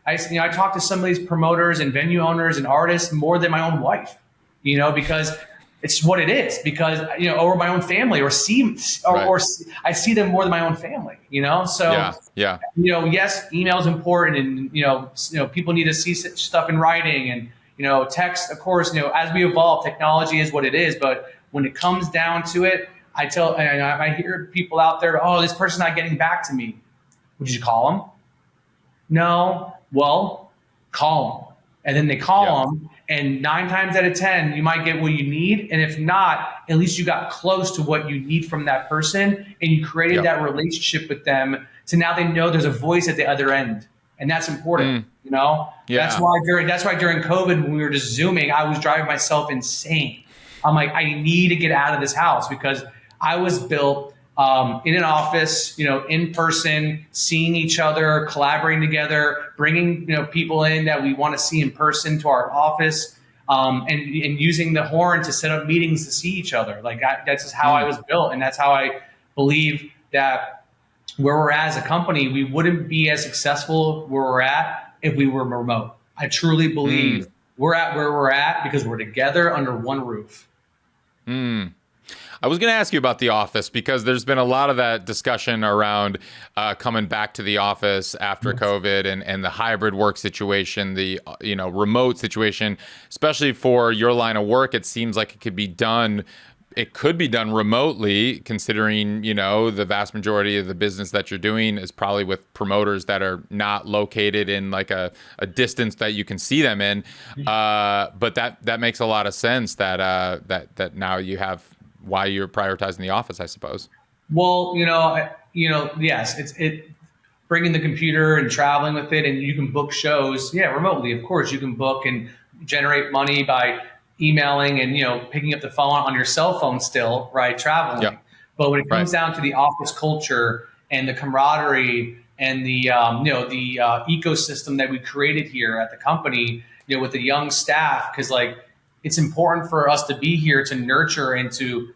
I talk to some of these promoters and venue owners and artists more than my own wife. Because it's what it is. Because or my own family, or I see them more than my own family. So yes, email is important, and people need to see stuff in writing and. Text, of course, as we evolve, technology is what it is. But when it comes down to it, I hear people out there, oh, this person's not getting back to me. Would you call them? No. Well, call them. And then they call them. And 9 times out of 10, you might get what you need. And if not, at least you got close to what you need from that person. And you created that relationship with them. So now they know there's a voice at the other end. And that's important, That's why during COVID, when we were just Zooming, I was driving myself insane. I'm like, I need to get out of this house, because I was built in an office, in person, seeing each other, collaborating together, bringing people in that we want to see in person to our office, and using the horn to set up meetings to see each other. Like that's just how I was built, and that's how I believe that. Where we're at as a company, we wouldn't be as successful where we're at if we were remote. I truly believe we're at where we're at because we're together under one roof. I was going to ask you about the office, because there's been a lot of that discussion around coming back to the office after COVID and the hybrid work situation, the remote situation, especially for your line of work. It seems like it could be done remotely, considering, the vast majority of the business that you're doing is probably with promoters that are not located in like a distance that you can see them in. But that makes a lot of sense that now you have why you're prioritizing the office, I suppose. Well, yes, it's bringing the computer and traveling with it, and you can book shows. Yeah, remotely, of course, you can book and generate money by emailing and picking up the phone on your cell phone still, right? Traveling. But when it comes down to the office culture and the camaraderie and the ecosystem that we created here at the company, with the young staff, because it's important for us to be here to nurture and to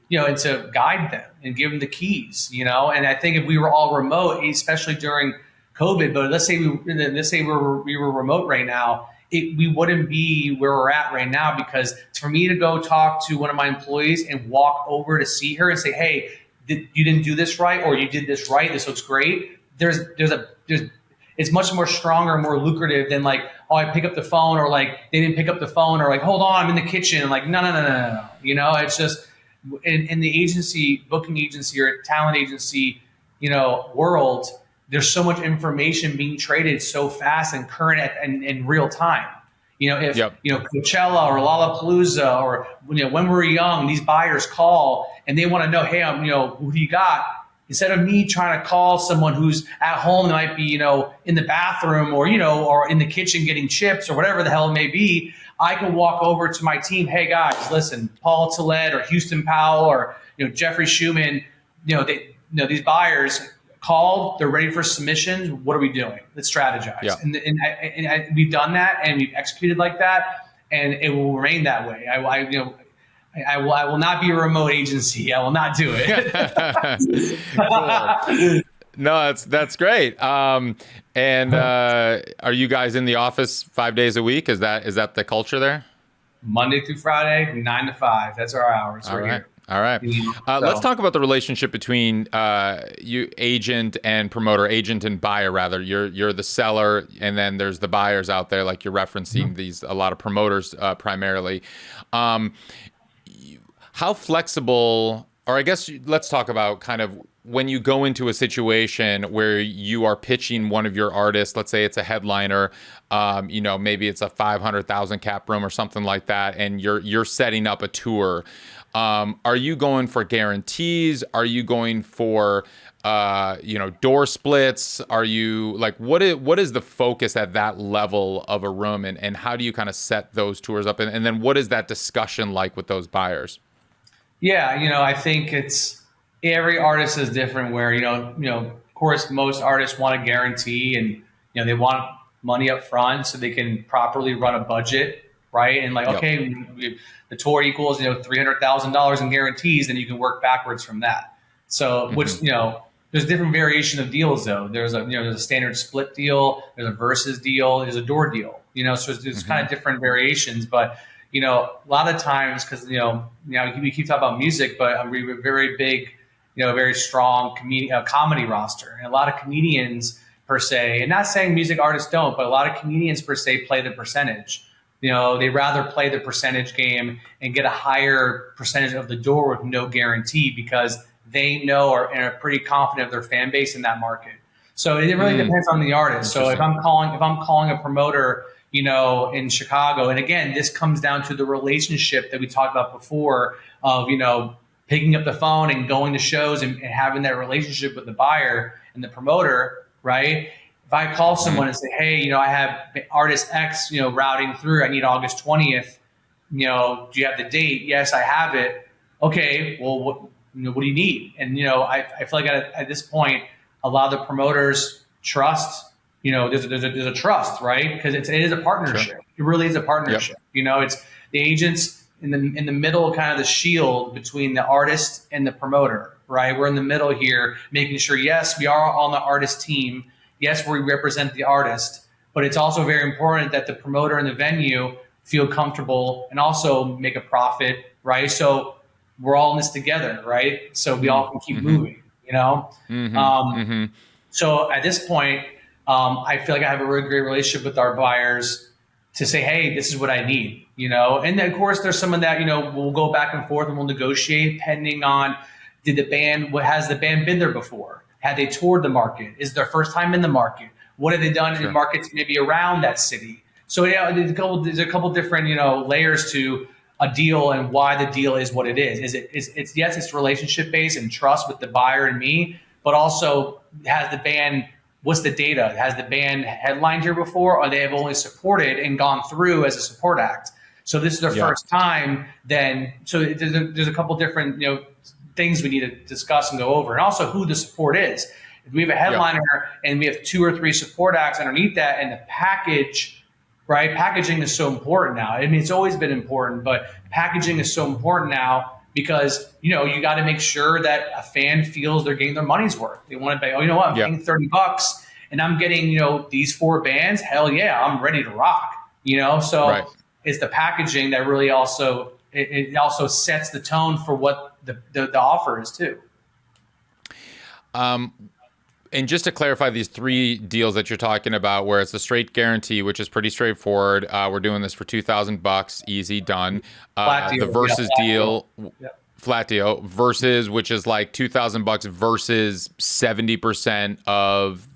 guide them and give them the keys, and I think if we were all remote, especially during COVID, but let's say we were remote right now, we wouldn't be where we're at right now, because for me to go talk to one of my employees and walk over to see her and say, hey, you didn't do this right, or you did this right, this looks great. It's much more stronger and more lucrative than I pick up the phone, or they didn't pick up the phone, or hold on, I'm in the kitchen. And no. It's just in the booking agency or talent agency, world, there's so much information being traded so fast and current and in real time. If Coachella or Lollapalooza or when we were young, these buyers call and they want to know, hey, who do you got? instead of me trying to call someone who's at home that might be, in the bathroom or, or in the kitchen getting chips or whatever the hell it may be, I can walk over to my team. Hey guys, listen, Paul Tillett or Houston Powell or, Jeffrey Schumann, these buyers called, they're ready for submissions. What are we doing? Let's strategize. Yeah. And we've done that and we've executed like that, and it will remain that way. I will not be a remote agency. I will not do it. Cool. No, that's great. And are you guys in the office 5 days a week? Is that the culture there? Monday through Friday, 9 to 5. That's our hours. All right. All right. Let's talk about the relationship between you, agent and promoter, agent and buyer, rather. You're the seller, and then there's the buyers out there, like you're referencing a lot of promoters primarily. How flexible, or I guess let's talk about kind of when you go into a situation where you are pitching one of your artists, let's say it's a headliner, maybe it's a 500,000 cap room or something like that, and you're setting up a tour. Are you going for guarantees? Are you going for, door splits? Are you like, what is the focus at that level of a room, and how do you kind of set those tours up? And then what is that discussion like with those buyers? Yeah, I think every artist is different where, of course, most artists want a guarantee and, they want money up front so they can properly run a budget, right? And okay, the tour equals, $300,000 in guarantees, then you can work backwards from that. So, which, there's different variation of deals though. There's a standard split deal, there's a versus deal, there's a door deal, so there's kind of different variations, but a lot of times, because we keep talking about music, but we have a very big, very strong comedy roster, and a lot of comedians per se, and not saying music artists don't, but a lot of comedians per se play the percentage. They rather play the percentage game and get a higher percentage of the door with no guarantee because they know and are pretty confident of their fan base in that market. So it really depends on the artist. So if I'm calling a promoter, in Chicago. And again, this comes down to the relationship that we talked about before of, picking up the phone and going to shows and having that relationship with the buyer and the promoter, right? If I call someone and say, hey, I have artist X, routing through, I need August 20th, do you have the date? Yes, I have it. Okay, well, what do you need? And, I feel like at this point, a lot of the promoters trust. There's a trust, right? Because it is a partnership. Sure. It really is a partnership. Yep. It's the agents in the middle, kind of the shield between the artist and the promoter, right? We're in the middle here, making sure, yes, we are on the artist team. Yes, we represent the artist, but it's also very important that the promoter and the venue feel comfortable and also make a profit, right? So we're all in this together, right? So we all can keep moving, So at this point, I feel like I have a really great relationship with our buyers to say, hey, this is what I need, And then, of course, there's someone that, we'll go back and forth and we'll negotiate depending on has the band been there before? Had they toured the market? Is it their first time in the market? What have they done in markets maybe around that city? So there's a couple different, layers to a deal and why the deal is what it is. It's relationship based and trust with the buyer and me, but also has the band. What's the data? Has the band headlined here before, or they have only supported and gone through as a support act? So this is their first time. Then, so there's a couple different things we need to discuss and go over, and also who the support is. If we have a headliner and we have 2 or 3 support acts underneath that, and the package, right? Packaging is so important now. I mean, it's always been important, but packaging is so important now. Because, you got to make sure that a fan feels they're getting their money's worth. They want to pay, I'm paying $30 and I'm getting, these 4 bands. Hell yeah, I'm ready to rock, So it's the packaging that really also, it also sets the tone for what the offer is too. And just to clarify these 3 deals that you're talking about, where it's the straight guarantee, which is pretty straightforward. We're doing this for $2,000, easy, done. The versus deal, flat deal, versus, which is like $2,000 versus 70% of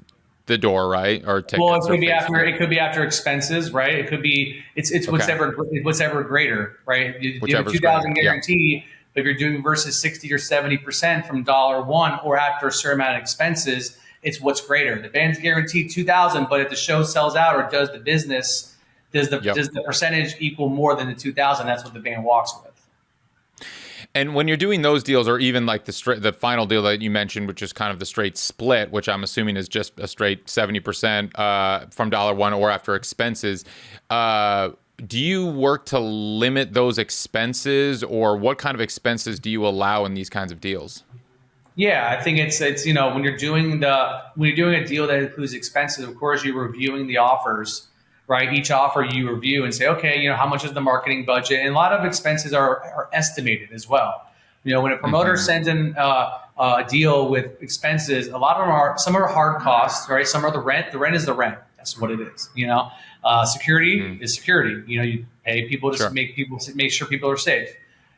the door, right? Or tickets. Well, it could be after expenses, right? It could be it's whatever greater, right? You do a $2,000 guarantee. But if you're doing versus 60 or 70% from $1 or after a certain amount of expenses, it's what's greater. The band's guaranteed 2,000, but if the show sells out or does the business, does the percentage equal more than the 2,000? That's what the band walks with. And when you're doing those deals, or even like the final deal that you mentioned, which is kind of the straight split, which I'm assuming is just a straight 70% from $1 or after expenses, do you work to limit those expenses, or what kind of expenses do you allow in these kinds of deals? Yeah, I think it's when you're doing a deal that includes expenses, of course you're reviewing the offers, right? Each offer you review and say, okay, how much is the marketing budget? And a lot of expenses are estimated as well. When a promoter sends in a deal with expenses, a lot of them some are hard costs, right? Some are the rent. The rent is the rent. That's what it is. Security is security. You pay people to make sure people are safe.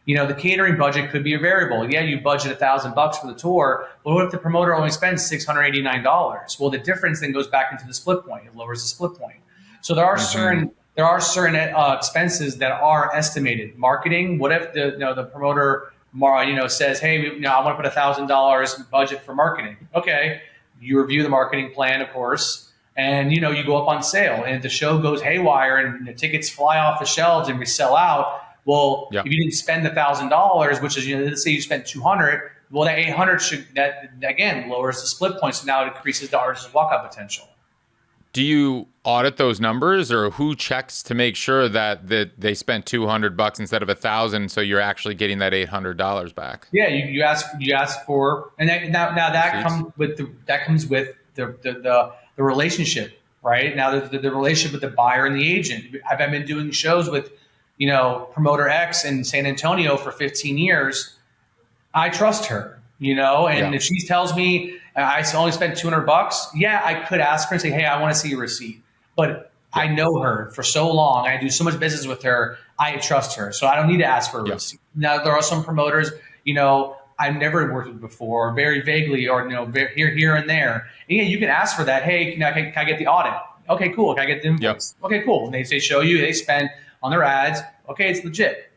The catering budget could be a variable. Yeah, you budget $1,000 for the tour, but what if the promoter only spends $689? Well, the difference then goes back into the split point. It lowers the split point. So there are certain expenses that are estimated. Marketing. What if the promoter says, hey, I want to put $1,000 budget for marketing. Okay, you review the marketing plan, of course, and you go up on sale, and if the show goes haywire and the tickets fly off the shelves and we sell out. Well, if you didn't spend $1,000, which is let's say you spent $200, well, that $800 that again lowers the split point, so now it increases the artist's walkout potential. Do you audit those numbers, or who checks to make sure that they spent $200 instead of $1,000, so you're actually getting that $800 back? Yeah, you ask for, and that comes with the relationship, right? Now the relationship with the buyer and the agent. I've been doing shows with promoter X in San Antonio for 15 years. I trust her, and if she tells me I only spent $200, yeah, I could ask her and say, hey, I want to see your receipt. But I know her for so long. I do so much business with her. I trust her. So I don't need to ask for a receipt. Now, there are some promoters, I've never worked with before, very vaguely, or, here and there. And, yeah, you can ask for that. Hey, can I get the audit? Okay, cool. Can I get the invoice? Yep. Okay, cool. And they show you, they spend on their ads. Okay, it's legit,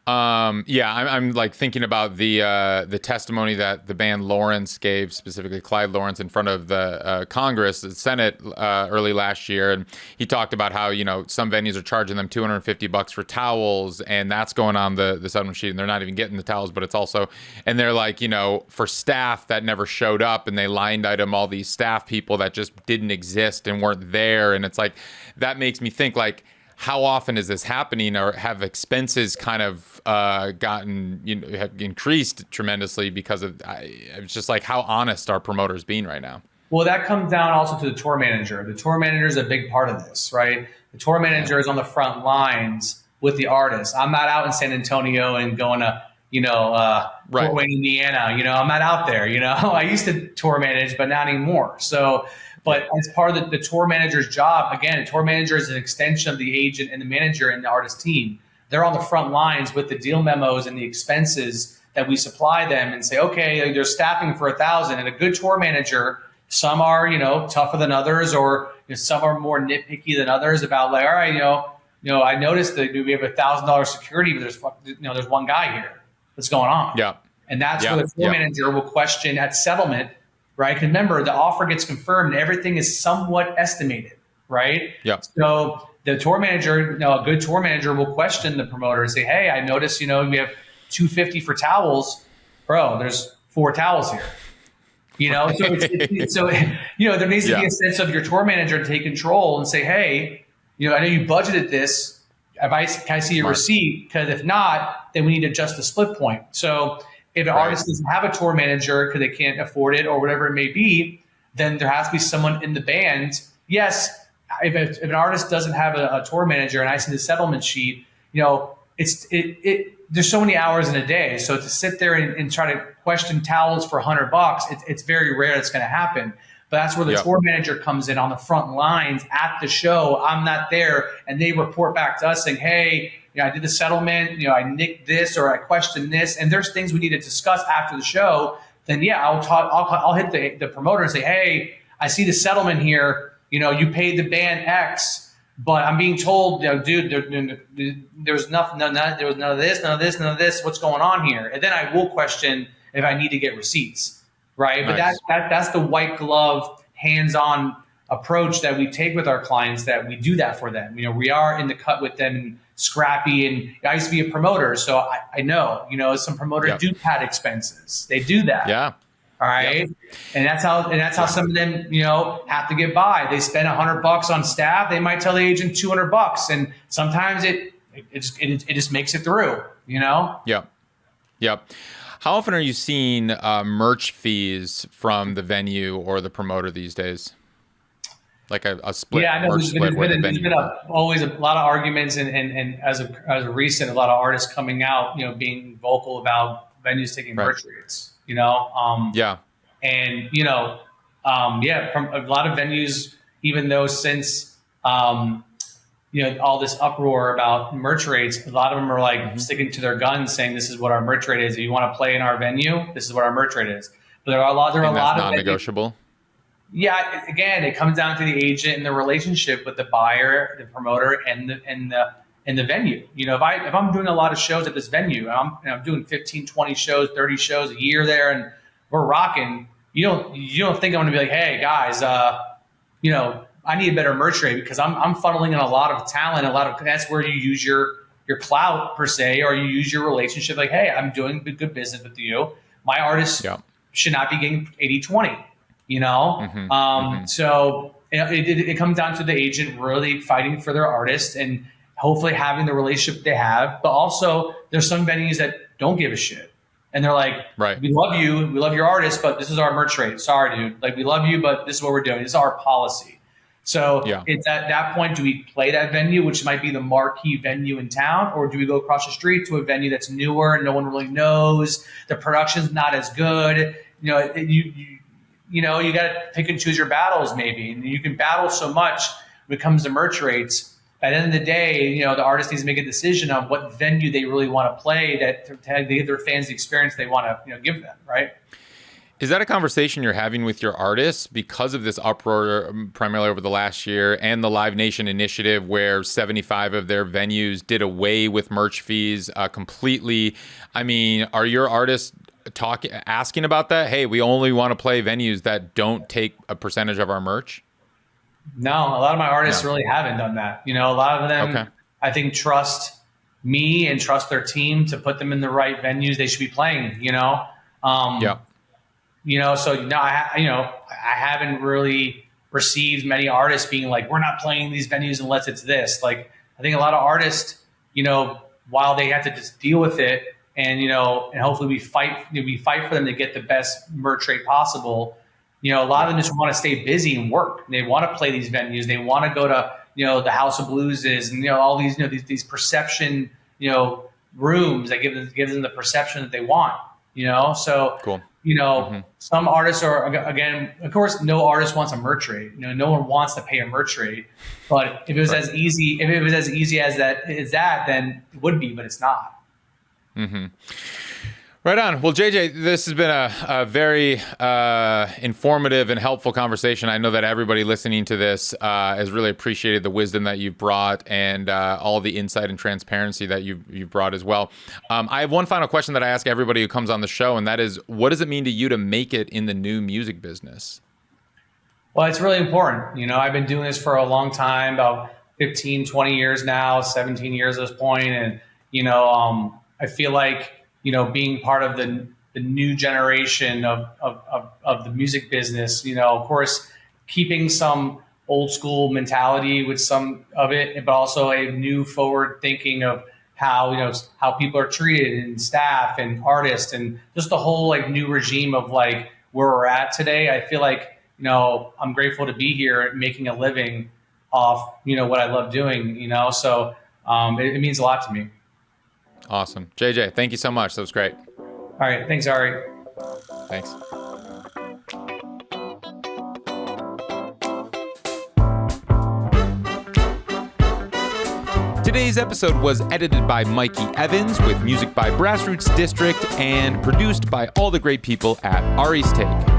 I'm like thinking about the testimony that the band Lawrence gave, specifically Clyde Lawrence, in front of the Congress, the Senate, early last year, and he talked about how some venues are charging them $250 for towels, and that's going on the settlement sheet, and they're not even getting the towels, but it's also, and they're like, for staff that never showed up, and they lined item all these staff people that just didn't exist and weren't there, and it's like that makes me think like, how often is this happening, or have expenses kind of gotten, have increased tremendously because of, it's just like, how honest are promoters being right now? Well, that comes down also to the tour manager. The tour manager is a big part of this, right? The tour manager is on the front lines with the artist. I'm not out in San Antonio and going to, Fort Wayne, Indiana. I'm not out there, I used to tour manage, but not anymore. So, but as part of the tour manager's job, again, a tour manager is an extension of the agent and the manager and the artist team. They're on the front lines with the deal memos and the expenses that we supply them and say, okay, they're staffing for 1,000. And a good tour manager, some are, tougher than others, or some are more nitpicky than others about like, all right, I noticed that we have $1,000 security, but there's one guy here. What's going on? Yeah. And that's where the tour manager will question at settlement. Right? Because remember, the offer gets confirmed and everything is somewhat estimated, right? Yeah. So the tour manager, a good tour manager will question the promoter and say, hey, I noticed, we have $250 for towels. Bro, there's 4 towels here. So there needs to be a sense of your tour manager to take control and say, hey, I know you budgeted this. Can I see your receipt? Because if not, then we need to adjust the split point. So if an artist doesn't have a tour manager because they can't afford it or whatever it may be, then there has to be someone in the band. Yes, if an artist doesn't have a tour manager and I see the settlement sheet, there's so many hours in a day. So to sit there and try to question towels for $100, it's very rare that's going to happen. But that's where the tour manager comes in on the front lines at the show. I'm not there, and they report back to us saying, hey, I did the settlement, I nicked this or I questioned this, and there's things we need to discuss after the show. Then I'll hit the promoter and say, hey, I see the settlement here. You paid the band X. But I'm being told, dude, there's nothing, there was none of this, none of this, none of this. What's going on here? And then I will question if I need to get receipts, right? Nice. But that's the white glove, hands-on approach that we take with our clients. That we do that for them. We are in the cut with them, and scrappy. And I used to be a promoter, so I know. Some promoters do pad expenses. They do that. Yeah. All right. Yep. And that's how some of them, have to get by. They spend $100 on staff. They might tell the agent $200, and sometimes it just makes it through, Yep. Yep. How often are you seeing merch fees from the venue or the promoter these days? Like a split, I know merch split where the there's venue. been always a lot of arguments, and as a recent, a lot of artists coming out, being vocal about venues taking merch rates. And from a lot of venues, even though since all this uproar about merch rates, a lot of them are like sticking to their guns, saying this is what our merch rate is. If you want to play in our venue, this is what our merch rate is. But there are a lot of non-negotiable. Yeah, again, it comes down to the agent and the relationship with the buyer, the promoter, and the venue. If I'm doing a lot of shows at this venue, and I'm doing 15, 20 shows, 30 shows a year there, and we're rocking, you don't think I'm going to be like, hey guys, I need a better merch rate, because I'm funneling in a lot of talent, that's where you use your clout per se, or you use your relationship. Like, hey, I'm doing good business with you. My artists should not be getting 80-20. So it comes down to the agent really fighting for their artist and hopefully having the relationship they have. But also, there's some venues that don't give a shit, and they're like, we love you, we love your artist, but this is our merch rate. Sorry, dude. Like, we love you, but this is what we're doing. This is our policy. So it's at that point, do we play that venue, which might be the marquee venue in town, or do we go across the street to a venue that's newer and no one really knows, the production's not as good? You got to pick and choose your battles, maybe. And you can battle so much when it comes to merch rates. At the end of the day, the artist needs to make a decision on what venue they really want to play, to give their fans the experience they want to give them, right? Is that a conversation you're having with your artists because of this uproar primarily over the last year and the Live Nation initiative, where 75 of their venues did away with merch fees completely? I mean, are your artists asking about that? Hey, we only want to play venues that don't take a percentage of our merch? No, a lot of my artists really haven't done that. A lot of them, I think, trust me and trust their team to put them in the right venues they should be playing. So I haven't really received many artists being like, we're not playing these venues unless it's this. Like, I think a lot of artists, while they have to just deal with it, and and hopefully we fight for them to get the best merch rate possible. A lot of them just want to stay busy and work. They want to play these venues. They want to go to the House of Blueses and all these these perception rooms that give them the perception that they want. So cool. Some artists are, again, of course, no artist wants a merch rate. No one wants to pay a merch rate. But if it was as easy, as that, then it would be. But it's not. Mm-hmm. Right on. Well, JJ, this has been a very informative and helpful conversation. I know that everybody listening to this has really appreciated the wisdom that you've brought and all the insight and transparency that you've brought as well. I have one final question that I ask everybody who comes on the show, and that is, what does it mean to you to make it in the new music business? Well, it's really important. I've been doing this for a long time, about 15, 20 years now, 17 years at this point. And, I feel like, being part of the new generation of the music business, of course, keeping some old school mentality with some of it, but also a new forward thinking of how, how people are treated and staff and artists and just the whole new regime of where we're at today. I feel like, I'm grateful to be here making a living off, what I love doing, so it means a lot to me. Awesome. JJ, thank you so much. That was great. All right. Thanks, Ari. Thanks. Today's episode was edited by Mikey Evans with music by Grassroots District and produced by all the great people at Ari's Take.